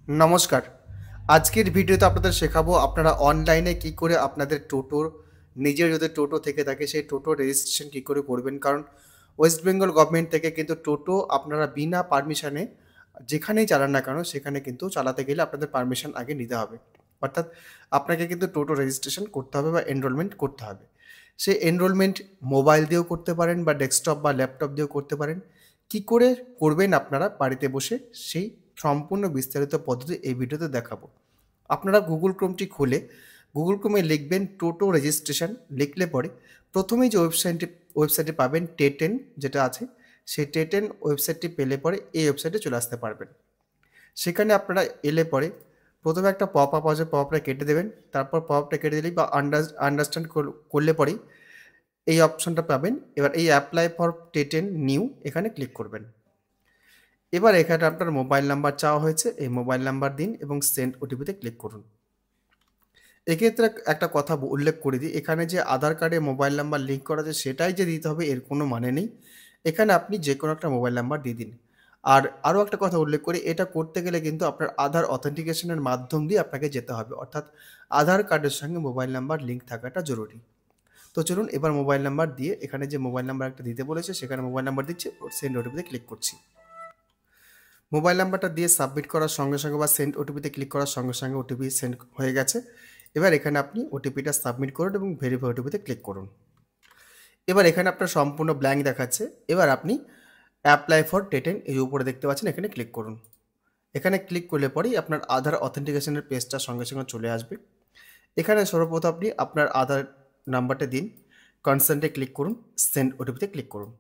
নমস্কার। আজকের ভিডিওতে আপনাদের শেখাবো আপনারা অনলাইনে কি করে আপনাদের টোটোর নিজের যদি টোটো থেকে থাকে সেই টোটো রেজিস্ট্রেশন কি করে করবেন। কারণ ওয়েস্ট বেঙ্গল গভর্নমেন্ট থেকে কিন্তু টোটো আপনারা বিনা পারমিশনে যেখানেই চালান না কেন সেখানে কিন্তু চালাতে গেলে আপনাদের পারমিশন আগে নিতে হবে। অর্থাৎ আপনাকে কিন্তু টোটো রেজিস্ট্রেশন করতে হবে বা এনরোলমেন্ট করতে হবে। সেই এনরোলমেন্ট মোবাইল দিয়েও করতে পারেন বা ডেস্কটপ বা ল্যাপটপ দিয়েও করতে পারেন। কি করে করবেন আপনারা বাড়িতে বসে সেই সম্পূর্ণ বিস্তারিত পদ্ধতি এই ভিডিওতে দেখাবো। আপনারা গুগল ক্রোমটি খুলে গুগল ক্রোমে লিখবেন টোটো রেজিস্ট্রেশন, লিখলে পরে প্রথমেই যে ওয়েবসাইটটি পাবেন টেটেন যেটা আছে, সেই টেটেন ওয়েবসাইটটি পেলে পরে এই ওয়েবসাইটে চলে আসতে পারবেন। সেখানে আপনারা এলে পরে প্রথমে একটা পপ আপ আসবে, পপ আপটা কেটে দেবেন। তারপর পপ আপটা কেটে দিলেই বা আন্ডারস্ট্যান্ড করলে পরেই এই অপশনটা পাবেন। এবার এই অ্যাপ্লাই ফর টেটেন নিউ এখানে ক্লিক করবেন। এবার এখানে আপনার মোবাইল নাম্বার চাওয়া হয়েছে, এই মোবাইল নাম্বার দিন এবং সেন্ড ওটিপিতে ক্লিক করুন। এক্ষেত্রে একটা কথা উল্লেখ করে দিই, এখানে যে আধার কার্ডে মোবাইল নাম্বার লিঙ্ক করা আছে সেটাই যে দিতে হবে এর কোনো মানে নেই। এখানে আপনি যে কোনো একটা মোবাইল নাম্বার দিয়ে দিন। আর আরও একটা কথা উল্লেখ করি, এটা করতে গেলে কিন্তু আপনার আধার অথেন্টিকেশনের মাধ্যম দিয়ে আপনাকে যেতে হবে, অর্থাৎ আধার কার্ডের সঙ্গে মোবাইল নাম্বার লিঙ্ক থাকাটা জরুরি। তো চলুন এবার মোবাইল নাম্বার দিয়ে এখানে যে মোবাইল নাম্বার একটা দিতে বলেছে সেখানে মোবাইল নাম্বার দিচ্ছি, সেন্ড ওটিপিতে ক্লিক করছি। মোবাইল নাম্বারটা দিয়ে সাবমিট করার সঙ্গে সঙ্গে বা সেন্ড ওটিপিতে ক্লিক করার সঙ্গে সঙ্গে ওটিপি সেন্ড হয়ে গেছে। এবার এখানে আপনি ওটিপিটা সাবমিট করুন এবং ভেরিফাই ওটিপিতে ক্লিক করুন। এবার এখানে আপনার সম্পূর্ণ ব্ল্যাঙ্ক দেখাচ্ছে। এবার আপনি অ্যাপ্লাই ফর টেটেন এই উপরে দেখতে পাচ্ছেন, এখানে ক্লিক করুন। এখানে ক্লিক করলে পরেই আপনার আধার অথেন্টিকেশনের পেজটা সঙ্গে সঙ্গে চলে আসবে। এখানে সর্বপ্রথম আপনি আপনার আধার নাম্বারটা দিন, কনসেন্টে ক্লিক করুন, সেন্ড ওটিপিতে ক্লিক করুন।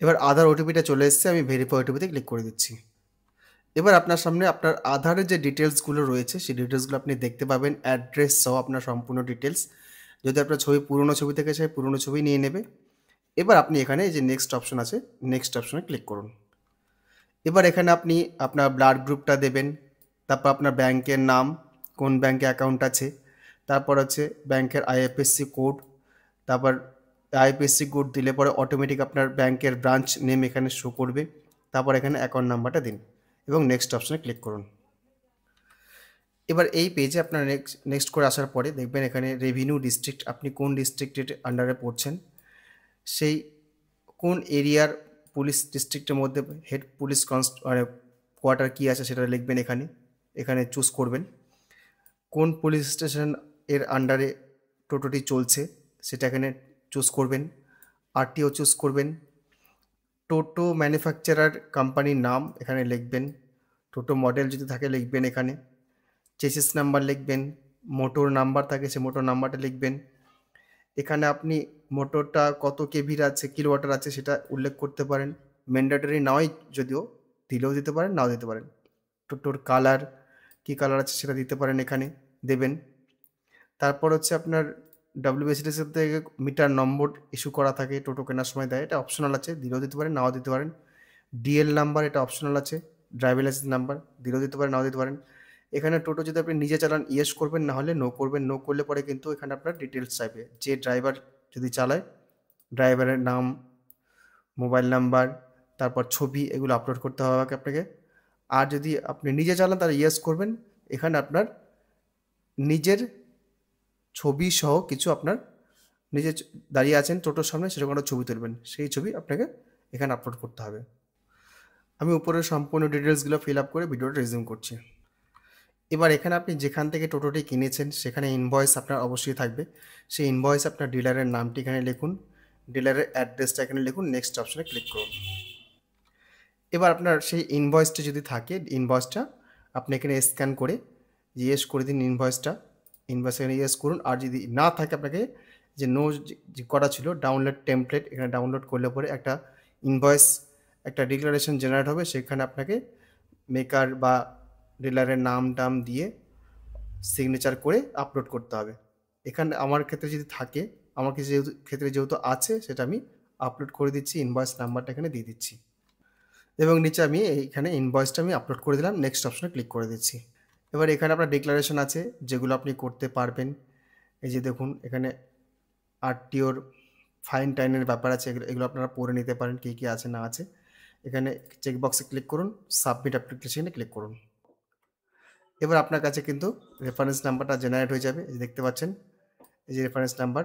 এবার আধার ওটিপিটা চলে এসেছে, আমি ভেরিফাই ওটিপিতে ক্লিক করে দিচ্ছি। এবার আপনার সামনে আপনার আধারের যে ডিটেলসগুলো রয়েছে সেই ডিটেলসগুলো আপনি দেখতে পাবেন, অ্যাড্রেস সহ আপনার সম্পূর্ণ ডিটেলস। যদি আপনার ছবি পুরনো ছবি থেকে চাই পুরনো ছবি নিয়ে নেবে। এবার আপনি এখানে যে নেক্সট অপশন আছে, নেক্সট অপশনে ক্লিক করুন। এবার এখানে আপনি আপনার ব্লাড গ্রুপটা দেবেন, তারপর আপনার ব্যাংকের নাম, কোন ব্যাংকে অ্যাকাউন্ট আছে, তারপর হচ্ছে ব্যাংকের আইএফএসসি কোড, তারপর আইএফএসসি কোড দিলে পরে অটোমেটিক আপনার ব্যাংকের ব্রাঞ্চ নেম এখানে শো করবে। তারপর এখানে অ্যাকাউন্ট নাম্বারটা দিন এবং নেক্সট অপশনে ক্লিক করুন। এবার এই পেজে আপনার নেক্সট করে আসার পরে দেখবেন এখানে রেভিনিউ ডিস্ট্রিক্ট, আপনি কোন ডিস্ট্রিক্টের আন্ডারে পড়ছেন, সেই কোন এরিয়ার পুলিশ ডিস্ট্রিক্টের মধ্যে হেড পুলিশ মানে কোয়ার্টার কী আছে সেটা লিখবেন এখানে, এখানে চুজ করবেন। কোন পুলিশ স্টেশন এর আন্ডারে টোটোটি চলছে সেটা এখানে চুজ করবেন। আরটিও চুজ করবেন। টোটো ম্যানুফ্যাকচারার কোম্পানির নাম এখানে লিখবেন। টোটো মডেল যদি থাকে লিখবেন এখানে। চেসিস নাম্বার লিখবেন। মোটর নাম্বার থাকে সে মোটর নাম্বারটা লিখবেন। এখানে আপনি মোটরটা কত কেভির আছে, কিলোওয়াটের আছে সেটা উল্লেখ করতে পারেন। ম্যান্ডেটরি নয় যদিও, দিলেও দিতে পারেন নাও দিতে পারেন। টোটোর কালার, কী কালার আছে সেটা দিতে পারেন, এখানে দেবেন। তারপর হচ্ছে আপনার ডাব্লিউবিএসটিসি থেকে মিটার নম্বর ইস্যু করা থাকে, টোটো কেনার সময় দেয়, এটা অপশনাল আছে, দিলেও দিতে পারেন নাও দিতে পারেন। ডিএল নাম্বার এটা অপশনাল আছে। ড্রাইভিং লাইসেন্স নাম্বার দিলেও দিতে পারেন নাও দিতে পারেন। এখানে টোটো যদি আপনি নিজে চালান ইয়েস করবেন, না হলে নো করবেন। নো করলে পরে কিন্তু এখানে আপনার ডিটেলস চাইবে, যে ড্রাইভার যদি চালায় ড্রাইভারের নাম, মোবাইল নাম্বার, তারপর ছবি, এগুলো আপলোড করতে হবে আপনাকে। আর যদি আপনি নিজে চালান তাহলে ইয়েস করবেন। এখানে আপনার নিজের ছবি সহ কিছু আপনার নিজে দাঁড়িয়ে আছেন টোটোর সামনে সেরকম একটা ছবি তুলবেন, সেই ছবি আপনাকে এখানে আপলোড করতে হবে। আমি উপরের সম্পূর্ণ ডিটেলসগুলো ফিল আপ করে ভিডিওটা রেজিউম করছি। এবার এখানে আপনি যেখান থেকে টোটোটি কিনেছেন সেখানে ইনভয়েস আপনার অবশ্যই থাকবে। সেই ইনভয়েস আপনার ডিলারের নামটি এখানে লিখুন, ডিলারের অ্যাড্রেসটা এখানে লিখুন, নেক্সট অপশনে ক্লিক করুন। এবার আপনার সেই ইনভয়েসটা যদি থাকে, ইনভয়েসটা আপনি এখানে স্ক্যান করে ইয়েস করে দিন ইনভয়েসটা, ইনভয়েস এখানে ইয়েস করুন। আর যদি না থাকে আপনাকে যে নো যে করা ছিল ডাউনলোড টেমপ্লেট, এখানে ডাউনলোড করলে পরে একটা ইনভয়েস, একটা ডিক্লারেশন জেনারেট হবে, সেখানে আপনাকে মেকার বা ডিলারের নাম টাম দিয়ে সিগনেচার করে আপলোড করতে হবে। এখানে আমার ক্ষেত্রে যদি থাকে, আমার যেহেতু আছে সেটা আমি আপলোড করে দিচ্ছি, ইনভয়েস নাম্বারটা এখানে দিয়ে দিচ্ছি এবং নিচে আমি এইখানে ইনভয়েসটা আমি আপলোড করে দিলাম, নেক্সট অপশনে ক্লিক করে দিচ্ছি। এবার এখানে আপনার ডিক্লারেশন আছে যেগুলো আপনি করতে পারবেন। এই যে দেখুন এখানে আরটিওর ফাইন টাইনের ব্যাপার আছে, এগুলো আপনারা পড়ে নিতে পারেন কী কী আছে না আছে। এখানে চেকবক্সে ক্লিক করুন, সাবমিট অ্যাপ্লিকেশনে ক্লিক করুন। এবার আপনার কাছে কিন্তু রেফারেন্স নাম্বারটা জেনারেট হয়ে যাবে, এই যে দেখতে পাচ্ছেন, এই যে রেফারেন্স নাম্বার।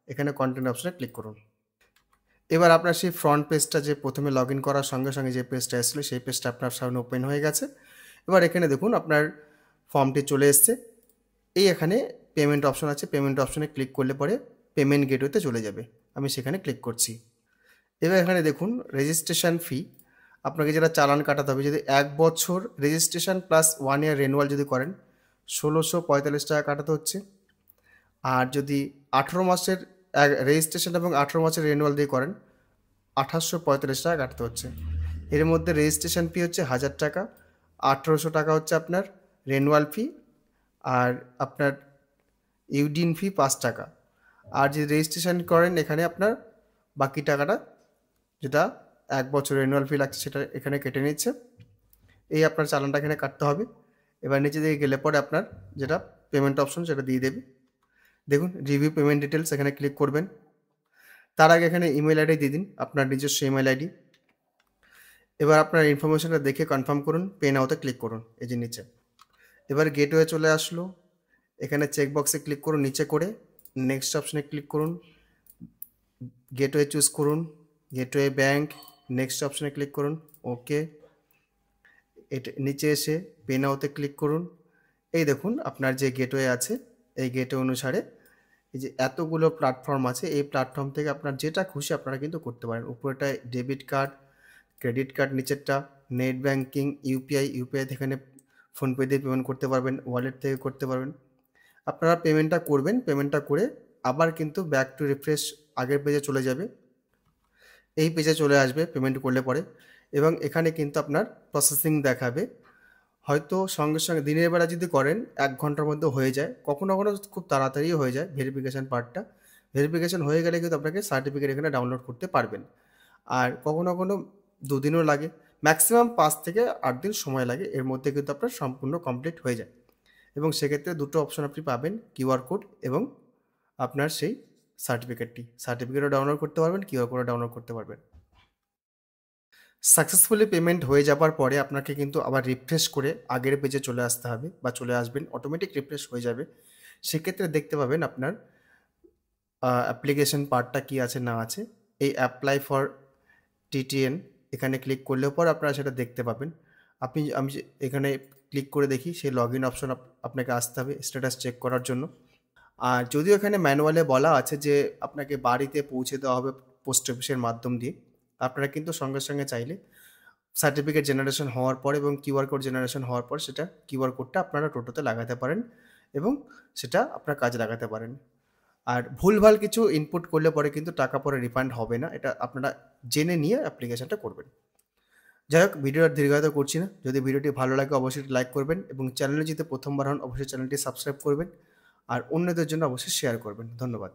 এখানে কন্টিনিউ অপশনে ক্লিক করুন। এবার আপনার সেই ফ্রন্ট পেজটা যে প্রথমে লগ ইন করার সঙ্গে সঙ্গে যে পেজটা এসেছিলো সেই পেজটা আপনার সামনে ওপেন হয়ে গেছে। এবার এখানে দেখুন আপনার ফর্মটি চলে এসছে। এই এখানে পেমেন্ট অপশন আছে, পেমেন্ট অপশনে ক্লিক করলে পরে পেমেন্ট গেটওয়েতে চলে যাবে। আমি সেখানে ক্লিক করছি। এবার এখানে দেখুন রেজিস্ট্রেশন ফি, আপনাকে যেটা চালান কাটাতে হবে, যদি 1 বছর রেজিস্ট্রেশন প্লাস 1 ইয়ার রেনুয়াল যদি করেন 1645 টাকা কাটাতে হচ্ছে। আর যদি 18 মাসের রেজিস্ট্রেশন এবং 18 মাসের রেনুয়াল দিয়ে করেন 2845 টাকা কাটতে হচ্ছে। এর মধ্যে রেজিস্ট্রেশন ফি হচ্ছে 1000 টাকা, 1800 টাকা হচ্ছে আপনার রেনুয়াল ফি, আর আপনার ইউডিন ফি 5 টাকা। আর যদি রেজিস্ট্রেশন করেন এখানে আপনার বাকি টাকাটা, যেটা 1 বছর রেনুয়াল ফি লাগছে, সেটা এখানে কেটে নিচ্ছে। এই আপনার চালানটা এখানে কাটতে হবে। এবার নিচে দিকে গেলে পরে আপনার যেটা পেমেন্ট অপশন সেটা দিয়ে দেবে। দেখুন রিভিউ পেমেন্ট ডিটেলস, এখানে ক্লিক করবেন। তার আগে এখানে ইমেল আইডি দিয়ে দিন, আপনার নিজস্ব ইমেল আইডি। এবার আপনার ইনফরমেশনটা দেখে কনফার্ম করুন, পে নাওতে ক্লিক করুন, এই যে নিচে। এবার গেটওয়ে চলে আসলো, এখানে চেকবক্সে ক্লিক করুন, নিচে করে নেক্সট অপশনে ক্লিক করুন, গেটওয়ে চুজ করুন, গেটওয়ে ব্যাঙ্ক, নেক্সট অপশনে ক্লিক করুন, ওকে। এটা নিচে এসে পে নাওতে ক্লিক করুন। এই দেখুন আপনার যে গেটওয়ে আছে এই গেটওয়ে অনুসারে এই যে এতগুলো প্ল্যাটফর্ম আছে, এই প্ল্যাটফর্ম থেকে আপনার যেটা খুশি আপনারা কিন্তু করতে পারেন। উপরেটায় ডেবিট কার্ড, ক্রেডিট কার্ড, নিচেরটা নেট ব্যাঙ্কিং, ইউপিআই থেকে ফোনপে দিয়ে পেমেন্ট করতে পারবেন, ওয়ালেট থেকে করতে পারবেন। আপনারা পেমেন্টটা করবেন, পেমেন্টটা করে আবার কিন্তু ব্যাক টু রিফ্রেশ আগের পেজে চলে যাবে, এই পেজে চলে আসবে পেমেন্ট করলে পরে। এবং এখানে কিন্তু আপনার প্রসেসিং দেখাবে, হয়তো সঙ্গে সঙ্গে দিনের বেলা যদি করেন 1 ঘন্টার মধ্যে হয়ে যায়, কখনো কখনো খুব তাড়াতাড়িও হয়ে যায় ভেরিফিকেশান পার্টটা। ভেরিফিকেশান হয়ে গেলে কিন্তু আপনাকে সার্টিফিকেট এখানে ডাউনলোড করতে পারবেন। আর কখনো কখনো 2 দিনও লাগে, ম্যাক্সিমাম 5 থেকে 8 দিন সময় লাগে, এর মধ্যে কিন্তু আপনার সম্পূর্ণ কমপ্লিট হয়ে যায়। এবং সেক্ষেত্রে দুটো অপশন আপনি পাবেন, কিউআর কোড এবং আপনার সেই সার্টিফিকেটও ডাউনলোড করতে পারবেন, কিউআর কোডও ডাউনলোড করতে পারবেন। সাকসেসফুলি পেমেন্ট হয়ে যাবার পরে আপনাকে কিন্তু আবার রিফ্রেশ করে আগের পেজে চলে আসতে হবে বা চলে আসবেন, অটোমেটিক রিফ্রেশ হয়ে যাবে। সেক্ষেত্রে দেখতে পাবেন আপনার অ্যাপ্লিকেশন পার্টটা কী আছে না আছে। এই অ্যাপ্লাই ফর টিটিএন এখানে ক্লিক করলেও পর আপনারা সেটা দেখতে পাবেন। আমি এখানে ক্লিক করে দেখি, সেই লগ ইন অপশন আপনাকে আসতে হবে স্ট্যাটাস চেক করার জন্য। আর যদিও এখানে ম্যানুয়ালে বলা আছে যে আপনাকে বাড়িতে পৌঁছে দেওয়া হবে পোস্ট অফিসের মাধ্যম দিয়ে, আপনারা কিন্তু সঙ্গে সঙ্গে চাইলে সার্টিফিকেট জেনারেশন হওয়ার পর এবং কিউআর কোড জেনারেশন হওয়ার পর সেটা কিউআর কোডটা আপনারা টোটোতে লাগাতে পারেন এবং সেটা আপনার কাজে লাগাতে পারেন। আর ভুলভাল কিছু ইনপুট করলে পরে কিন্তু টাকা পরে রিফান্ড হবে না, এটা আপনারা জেনে নিয়ে অ্যাপ্লিকেশনটা করবেন। যাই হোক, ভিডিওটা দীর্ঘায়িত করছি না। যদি ভিডিওটি ভালো লাগে অবশ্যই লাইক করবেন এবং চ্যানেলে যদি প্রথমবার হন অবশ্যই চ্যানেলটি সাবস্ক্রাইব করবেন আর অন্যদের জন্য অবশ্যই শেয়ার করবেন। ধন্যবাদ।